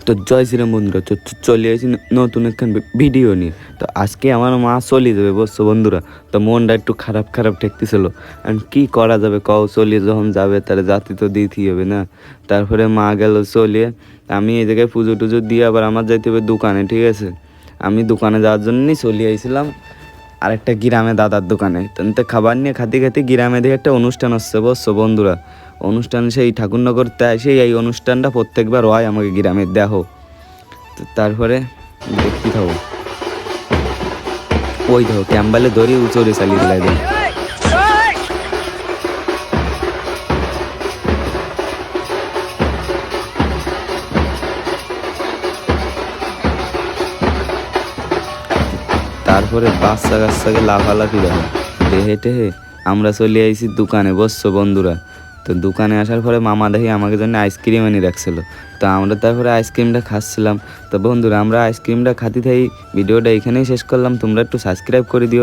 তো জয় শ্রীরাম বন্ধুরা, তো চলে আসি নতুন একখান ভিডিও নিয়ে। তো আজকে আমার মা চলে যাবে বুঝছো বন্ধুরা। তো মনটা একটু খারাপ খারাপ ঠেকতেছিল। আর কি করা যাবে কও, চলিয়ে যখন যাবে তাহলে জাতি তো দিতেই হবে না। তারপরে মা গেল চলিয়ে, আমি এই জায়গায় পুজো টুজো দিয়ে আবার আমার যাইতে হবে দোকানে, ঠিক আছে। আমি দোকানে যাওয়ার জন্যই চলে আইছিলাম আরেকটা গ্রামে দাদার দোকানে। তো খাবার নিয়ে খাতে খাতে গ্রামে দেখে একটা অনুষ্ঠান হচ্ছে বুঝছো বন্ধুরা। অনুষ্ঠান সেই ঠাকুরনগর, তাই সেই এই অনুষ্ঠানটা প্রত্যেকবার হয় আমাকে গ্রামে দেখো। তো তারপরে দেখতে থাকো, ওই দেখো ক্যাম্বালে ধরে উচরে চালিয়ে দিলাই দেয়। তারপরে বাচ্চা কাচ্চাকে লাফালাফি দেখো, দেহে টেহে আমরা চলে আইছি দোকানে বসছো বন্ধুরা। তো দোকানে আসার পরে মামা দেখি আমাকে জন্য আইসক্রিম এনে রাখছিল। তো আমরা তারপরে আইসক্রিমটা খাচ্ছিলাম। তো বন্ধুরা আমরা আইসক্রিমটা খাতে থাকি, ভিডিওটা এখানেই শেষ করলাম। তোমরা একটু সাবস্ক্রাইব করে দিও।